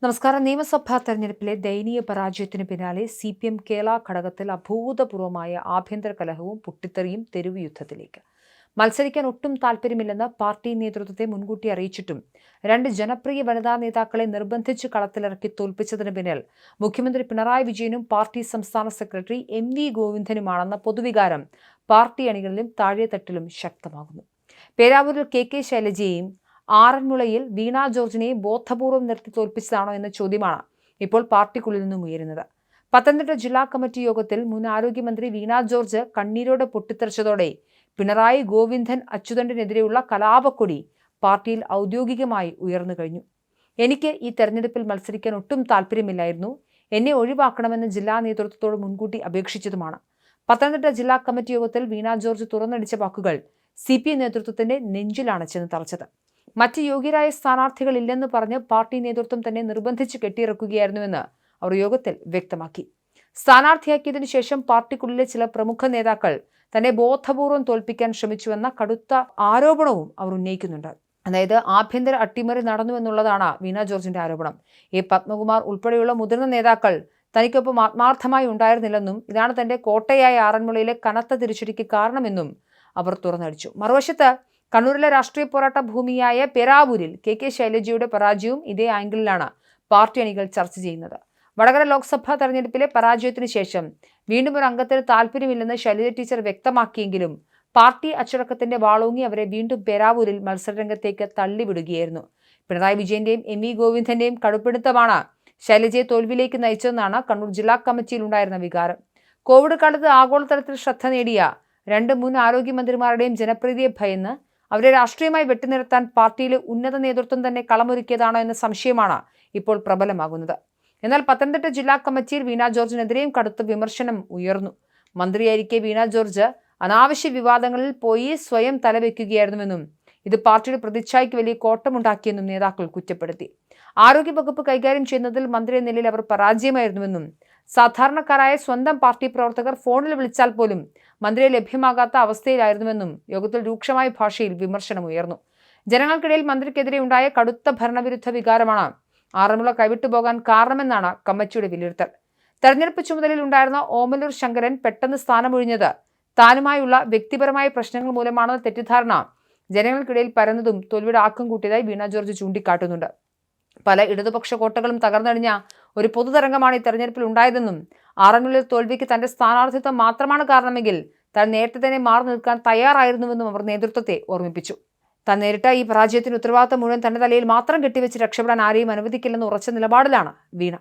നമസ്കാരം. നിയമസഭാ തെരഞ്ഞെടുപ്പിലെ ദയനീയ പരാജയത്തിനു പിന്നാലെ CPM കേരള ഘടകത്തിൽ അഭൂതപൂർവമായ ആഭ്യന്തര കലഹവും പൊട്ടിത്തെറിയും തെരുവ് യുദ്ധത്തിലേക്ക്. മത്സരിക്കാൻ ഒട്ടും താൽപ്പര്യമില്ലെന്ന് പാർട്ടി നേതൃത്വത്തെ മുൻകൂട്ടി അറിയിച്ചിട്ടും രണ്ട് ജനപ്രിയ വനിതാ നേതാക്കളെ നിർബന്ധിച്ച് കളത്തിലിറക്കി തോൽപ്പിച്ചതിന് പിന്നിൽ മുഖ്യമന്ത്രി പിണറായി വിജയനും പാർട്ടി സംസ്ഥാന സെക്രട്ടറി MV ഗോവിന്ദനുമാണെന്ന പൊതുവികാരം പാർട്ടി അണികളിലും താഴെത്തട്ടിലും ശക്തമാകുന്നു. പേരാവൂരിൽ KK ശൈലജയെയും ആറന്മുളയിൽ വീണ ജോർജിനെ ബോധപൂർവം നിർത്തി തോൽപ്പിച്ചതാണോ എന്ന ചോദ്യമാണ് ഇപ്പോൾ പാർട്ടിക്കുള്ളിൽ നിന്നും ഉയരുന്നത്. പത്തനംതിട്ട ജില്ലാ കമ്മിറ്റി യോഗത്തിൽ മുൻ ആരോഗ്യമന്ത്രി വീണ ജോർജ് കണ്ണീരോടെ പൊട്ടിത്തെറിച്ചതോടെ പിണറായി ഗോവിന്ദൻ അച്യുതണ്ടിനെതിരെയുള്ള കലാപക്കൊടി പാർട്ടിയിൽ ഔദ്യോഗികമായി ഉയർന്നു കഴിഞ്ഞു. എനിക്ക് ഈ തെരഞ്ഞെടുപ്പിൽ മത്സരിക്കാൻ ഒട്ടും താല്പര്യമില്ലായിരുന്നു, എന്നെ ഒഴിവാക്കണമെന്ന് ജില്ലാ നേതൃത്വത്തോട് മുൻകൂട്ടി അപേക്ഷിച്ചതുമാണ്. പത്തനംതിട്ട ജില്ലാ കമ്മിറ്റി യോഗത്തിൽ വീണ ജോർജ് തുറന്നടിച്ച വാക്കുകൾ CPM നേതൃത്വത്തിന്റെ നെഞ്ചിലാണ് ചെന്ന് തറച്ചത്. മറ്റ് യോഗ്യരായ സ്ഥാനാർത്ഥികളില്ലെന്ന് പറഞ്ഞ് പാർട്ടി നേതൃത്വം തന്നെ നിർബന്ധിച്ച് കെട്ടിയിറക്കുകയായിരുന്നുവെന്ന് അവർ യോഗത്തിൽ വ്യക്തമാക്കി. സ്ഥാനാർത്ഥിയാക്കിയതിനു ശേഷം പാർട്ടിക്കുള്ളിലെ ചില പ്രമുഖ നേതാക്കൾ തന്നെ ബോധപൂർവം തോൽപ്പിക്കാൻ ശ്രമിച്ചുവെന്ന കടുത്ത ആരോപണവും അവർ ഉന്നയിക്കുന്നുണ്ട്. അതായത് ആഭ്യന്തര അട്ടിമറി നടന്നുവെന്നുള്ളതാണ് വീണ ജോർജിന്റെ ആരോപണം. പത്മകുമാർ ഉൾപ്പെടെയുള്ള മുതിർന്ന നേതാക്കൾ തനിക്കൊപ്പം ആത്മാർത്ഥമായി ഉണ്ടായിരുന്നില്ലെന്നും ഇതാണ് തന്റെ കോട്ടയായ ആറന്മുളയിലെ കനത്ത തിരിച്ചടിക്ക് കാരണമെന്നും അവർ തുറന്നടിച്ചു. മറുവശത്ത് കണ്ണൂരിലെ രാഷ്ട്രീയ പോരാട്ട ഭൂമിയായ പേരാവൂരിൽ KK ശൈലജയുടെ പരാജയവും ഇതേ ആംഗിളിലാണ് പാർട്ടി അണികൾ ചർച്ച ചെയ്യുന്നത്. വടകര ലോക്സഭാ തെരഞ്ഞെടുപ്പിലെ പരാജയത്തിനു ശേഷം വീണ്ടും ഒരു അംഗത്തിന് താല്പര്യമില്ലെന്ന് ശൈലജ ടീച്ചർ വ്യക്തമാക്കിയെങ്കിലും പാർട്ടി അച്ചടക്കത്തിന്റെ വാളൂങ്ങി അവരെ വീണ്ടും പേരാവൂരിൽ മത്സരരംഗത്തേക്ക് തള്ളിവിടുകയായിരുന്നു. പിണറായി വിജയന്റെയും MV ഗോവിന്ദന്റെയും കടുപ്പിടുത്തമാണ് ശൈലജയെ തോൽവിയിലേക്ക് നയിച്ചതെന്നാണ് കണ്ണൂർ ജില്ലാ കമ്മിറ്റിയിൽ ഉണ്ടായിരുന്ന വികാരം. കോവിഡ് കാലത്ത് ആഗോളതലത്തിൽ ശ്രദ്ധ നേടിയ രണ്ട് മുൻ ആരോഗ്യമന്ത്രിമാരുടെയും ജനപ്രീതിയെ ഭയന്ന് അവരെ രാഷ്ട്രീയമായി വെട്ടിനിർത്താൻ പാർട്ടിയിലെ ഉന്നത നേതൃത്വം തന്നെ കളമൊരുക്കിയതാണോ എന്ന സംശയമാണ് ഇപ്പോൾ പ്രബലമാകുന്നത്. എന്നാൽ പത്തനംതിട്ട ജില്ലാ കമ്മിറ്റിയിൽ വീണ ജോർജിനെതിരെയും കടുത്ത വിമർശനം ഉയർന്നു. മന്ത്രിയായിരിക്കെ വീണ ജോർജ് അനാവശ്യ വിവാദങ്ങളിൽ പോയി സ്വയം തലവെക്കുകയായിരുന്നുവെന്നും ഇത് പാർട്ടിയുടെ പ്രതിച്ഛായയ്ക്ക് വലിയ കോട്ടമുണ്ടാക്കിയെന്നും നേതാക്കൾ കുറ്റപ്പെടുത്തി. ആരോഗ്യവകുപ്പ് കൈകാര്യം ചെയ്യുന്നതിൽ മന്ത്രി എന്ന നിലയിൽ അവർ പരാജയമായിരുന്നുവെന്നും സാധാരണക്കാരായ സ്വന്തം പാർട്ടി പ്രവർത്തകർ ഫോണിൽ വിളിച്ചാൽ പോലും മന്ത്രിയെ ലഭ്യമാകാത്ത അവസ്ഥയിലായിരുന്നുവെന്നും യോഗത്തിൽ രൂക്ഷമായ ഭാഷയിൽ വിമർശനം ഉയർന്നു. ജനങ്ങൾക്കിടയിൽ മന്ത്രിക്കെതിരെ ഉണ്ടായ കടുത്ത ഭരണവിരുദ്ധ വികാരമാണ് ആറന്മുള കൈവിട്ടുപോകാൻ കാരണമെന്നാണ് കമ്മിറ്റിയുടെ വിലയിരുത്തൽ. തെരഞ്ഞെടുപ്പ് ചുമതലയിൽ ഉണ്ടായിരുന്ന ഓമലൂർ ശങ്കരൻ പെട്ടെന്ന് സ്ഥാനമൊഴിഞ്ഞത് താനുമായുള്ള വ്യക്തിപരമായ പ്രശ്നങ്ങൾ മൂലമാണെന്ന തെറ്റിദ്ധാരണ ജനങ്ങൾക്കിടയിൽ പരന്നതും തോൽവിയുടെ ആക്കം കൂട്ടിയതായി വീണ ജോർജ് ചൂണ്ടിക്കാട്ടുന്നുണ്ട്. പല ഇടതുപക്ഷ കോട്ടകളും തകർന്നടിഞ്ഞ ഒരു പൊതുതരംഗമാണ് ഈ തെരഞ്ഞെടുപ്പിൽ ഉണ്ടായതെന്നും ആറന്മുളയിൽ തോൽവിക്ക് തന്റെ സ്ഥാനാർത്ഥിത്വം മാത്രമാണ് കാരണമെങ്കിൽ താൻ നേരത്തെ തന്നെ മാറി നിൽക്കാൻ തയ്യാറായിരുന്നുവെന്നും അവർ നേതൃത്വത്തെ ഓർമ്മിപ്പിച്ചു. താൻ നേരിട്ട ഈ പരാജയത്തിന് ഉത്തരവാദിത്തം മുഴുവൻ തന്റെ തലയിൽ മാത്രം കെട്ടിവെച്ച് രക്ഷപ്പെടാൻ ആരെയും അനുവദിക്കില്ലെന്ന് ഉറച്ച നിലപാടിലാണ് വീണ.